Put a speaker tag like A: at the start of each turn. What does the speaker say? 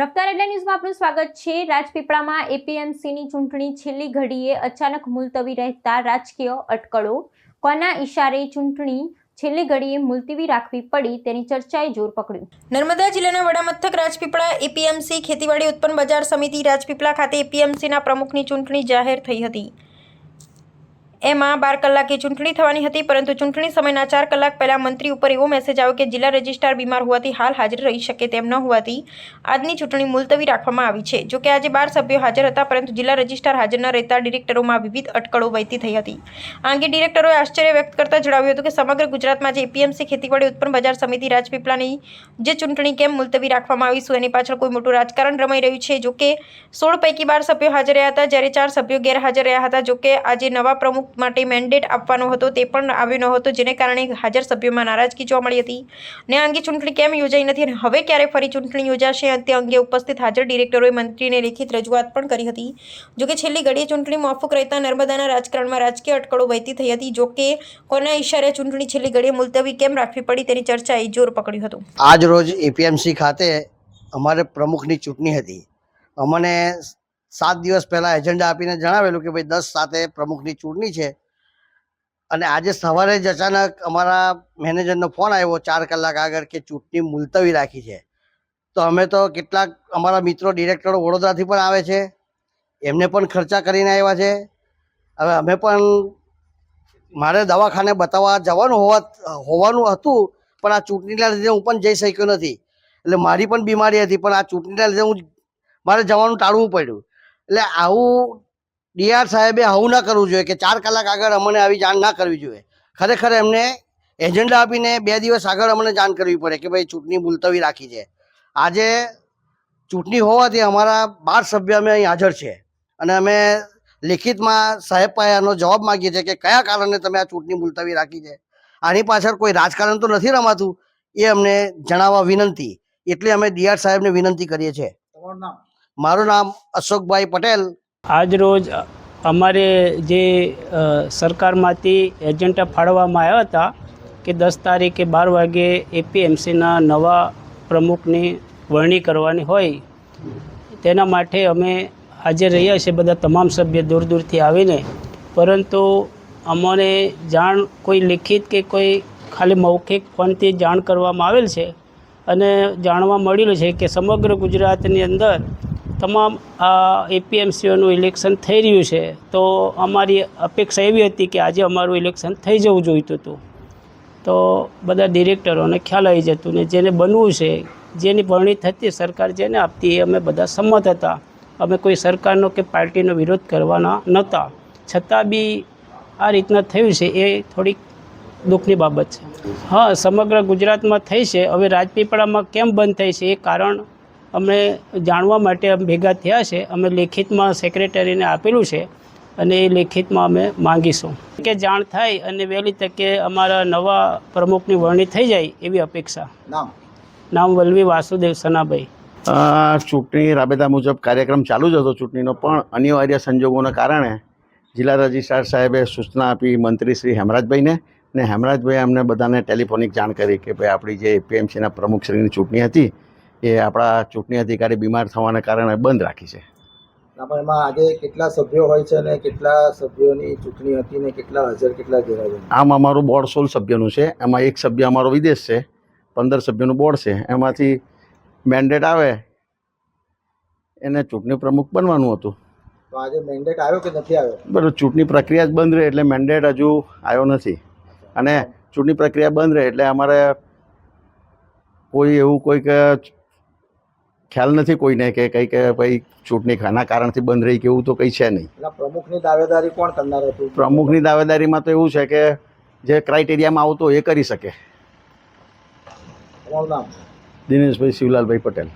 A: રફતાર એટલે ન્યૂઝમાં આપનું સ્વાગત છે। રાજપીપળામાં એપીએમસીની ચૂંટણી છેલ્લી ઘડીએ અચાનક મુલતવી રહેતા રાજકીય અટકળો, કોના ઇશારે ચૂંટણી છેલ્લી ઘડીએ મુલતવી રાખવી પડી તેની ચર્ચાએ જોર પકડ્યું।
B: નર્મદા જિલ્લાના વડામથક રાજપીપળા એપીએમસી ખેતીવાડી ઉત્પન્ન બજાર સમિતિ રાજપીપળા ખાતે એપીએમસીના પ્રમુખની ચૂંટણી જાહેર થઈ હતી। એમાં 12 કલાકે ચૂંટણી થવાની હતી, પરંતુ ચૂંટણી સમયના 4 કલાક પહેલા મંત્રી ઉપર એવો મેસેજ આવ્યો કે જિલ્લા રજિસ્ટ્રાર બીમાર હોવાથી હાલ હાજર રહી શકે તેમ ન હોવાથી આજની ચૂંટણી મુલતવી રાખવામાં આવી છે। જોકે આજે 12 સભ્યો હાજર હતા, પરંતુ જિલ્લા રજિસ્ટ્રાર હાજર ન રહેતા ડિરેક્ટરોમાં વિવિધ અટકળો વહેતી થઈ હતી। આ અંગે ડિરેક્ટરોએ આશ્ચર્ય વ્યક્ત કરતા જણાવ્યું હતું કે સમગ્ર ગુજરાતમાં જે એપીએમસી ખેતીવાડી ઉત્પન્ન બજાર સમિતિ રાજપીપળાની જે ચૂંટણી કેમ મુલતવી રાખવામાં આવી છે એની પાછળ કોઈ મોટું રાજકારણ રમાઈ રહ્યું છે। જોકે 16 પૈકી 12 સભ્યો હાજર રહ્યા હતા, જ્યારે 4 સભ્યો ગેરહાજર રહ્યા હતા। જોકે આજે નવા પ્રમુખ માટે મેન્ડેટ આપવાનો હતો તે પણ આવ્યો ન હતો, જેને કારણે હાજર સભ્યોમાં નારાજગી જોવા મળી હતી ને આ અંગે ચૂંટણી કેમ યોજાઈ નથી અને હવે ક્યારે ફરી ચૂંટણી યોજાશે તે અંગે ઉપસ્થિત હાજર ડિરેક્ટરોએ મંત્રીને લેખિત રજૂઆત પણ કરી હતી। જોકે છેલ્લી ઘડીએ ચૂંટણી મોકૂફ રહેતા નર્મદાના રાજકારણમાં રાજકીય અટકળો વહેતી થઈ હતી। જોકે કોના ઇશારે ચૂંટણી છેલ્લી ઘડીએ મુલતવી કેમ રાખવી પડી તેની ચર્ચાએ જોર પકડ્યું હતું।
C: આજ રોજ એપીએમસી ખાતે અમારે પ્રમુખની ચૂંટણી હતી। અમને 7 દિવસ પહેલાં એજન્ડા આપીને જણાવેલું કે ભાઈ 10/7 પ્રમુખની ચૂંટણી છે અને આજે સવારે જ અચાનક અમારા મેનેજરનો ફોન આવ્યો 4 કલાક આગળ કે ચૂંટણી મુલતવી રાખી છે। તો અમે તો કેટલાક અમારા મિત્રો ડિરેક્ટરો વડોદરાથી પણ આવે છે, એમને પણ ખર્ચા કરીને આવ્યા છે। હવે અમે પણ મારે દવાખાને બતાવવા જવાનું હોવાનું હતું, પણ આ ચૂંટણીના લીધે હું પણ જઈ શક્યો નથી। એટલે મારી પણ બીમારી હતી, પણ આ ચૂંટણીના લીધે મારે જવાનું ટાળવું પડ્યું। એટલે આવું ડીઆર સાહેબે આવું ના કરવું જોઈએ કે 4 કલાક આગળ અમને આવી જાણ ના કરવી જોઈએ। ખરેખર એમને એજન્ડા આપીને 2 દિવસ આગળ અમને જાણ કરવી પડે કે ભાઈ ચૂંટણી મુલતવી રાખી છે। આજે ચૂંટણી હોવાથી અમારા 12 સભ્ય અમે અહીં હાજર છે અને અમે લેખિતમાં સાહેબ પાસે આનો જવાબ માગીએ છીએ કે કયા કારણે તમે આ ચૂંટણી મુલતવી રાખી છે। આની પાછળ કોઈ રાજકારણ તો નથી રમાતું એ અમને જણાવવા વિનંતી, એટલે અમે ડીઆર સાહેબને વિનંતી કરીએ છીએ। મારું નામ અશોકભાઈ પટેલ।
D: આજ રોજ અમારે જે સરકારમાંથી એજન્ડા ફાળવવામાં આવ્યા હતા કે 10 તારીખે 12 વાગે એપીએમસીના નવા પ્રમુખની વરણી કરવાની હોય, તેના માટે અમે હાજર રહ્યા છીએ બધા તમામ સભ્ય દૂર દૂરથી આવીને, પરંતુ અમને જાણ કોઈ લિખિત કે કોઈ ખાલી મૌખિક ફોનથી જાણ કરવામાં આવેલ છે અને જાણવા મળેલું છે કે સમગ્ર ગુજરાતની અંદર તમામ આ એપીએમસીઓનું ઇલેક્શન થઈ રહ્યું છે। તો અમારી અપેક્ષા એવી હતી કે આજે અમારું ઇલેક્શન થઈ જવું જોઈતું હતું, તો બધા ડિરેક્ટરોને ખ્યાલ આવી જતું ને જેને બનવું છે, જેની વરણી થતી સરકાર જેને આપતી એ અમે બધા સંમત હતા। અમે કોઈ સરકારનો કે પાર્ટીનો વિરોધ કરવાના નહોતા, છતાં બી આ રીતના થયું છે એ થોડીક દુઃખની બાબત છે। હા, સમગ્ર ગુજરાતમાં થઈ છે। હવે રાજપીપળામાં કેમ બંધ થઈ છે એ કારણ અમે જાણવા માટે ભેગા થયા છે। અમે લેખિતમાં સેક્રેટરીને આપેલું છે અને એ લેખિતમાં અમે માંગીશું કે જાણ થાય અને વહેલી તકે અમારા નવા પ્રમુખની વરણી થઈ જાય એવી અપેક્ષા। નામ વલ્લવી વાસુદેવ સનાભાઈ।
E: ચૂંટણી રાબેતા મુજબ કાર્યક્રમ ચાલુ જ હતો ચૂંટણીનો, પણ અનિવાર્ય સંજોગોના કારણે જિલ્લા રજિસ્ટ્રાર સાહેબે સૂચના આપી મંત્રી શ્રી હેમરાજભાઈને, ને હેમરાજભાઈએ અમને બધાને ટેલિફોનિક જાણ કરી કે ભાઈ આપણી જે એપીએમસીના પ્રમુખશ્રીની ચૂંટણી હતી એ આપણા ચૂંટણી અધિકારી બીમાર થવાને કારણે બંધ રાખી છે।
F: એમાં આજે કેટલા સભ્યો હોય છે અને કેટલા સભ્યોની ચૂંટણી હતી ને કેટલા હાજર કેટલા ગેરહાજર?
E: આમ અમારું બોર્ડ 16 સભ્યોનું છે, એમાં એક સભ્ય અમારો વિદેશ છે, 15 સભ્યોનું બોર્ડ છે। એમાંથી મેન્ડેટ આવે એને ચૂંટણી પ્રમુખ બનવાનું હતું।
F: તો આજે મેન્ડેટ આવ્યો કે નથી આવ્યો?
E: બરાબર, ચૂંટણી પ્રક્રિયા જ બંધ રહે એટલે મેન્ડેટ હજુ આવ્યો નથી, અને ચૂંટણી પ્રક્રિયા બંધ રહે એટલે અમારે કોઈ એવું કોઈક ખ્યાલ નથી કોઈને કે કંઈ કે ભાઈ ચૂંટણી ખાના કારણથી બંધ રહી કે એવું તો કંઈ છે નહીં।
F: પ્રમુખની દાવેદારી કોણ કરનાર હતું?
E: પ્રમુખની દાવેદારીમાં તો એવું છે કે જે ક્રાઇટેરિયામાં આવતો એ કરી શકે।
F: તમારું નામ?
E: દિનેશભાઈ શિવલાલભાઈ પટેલ।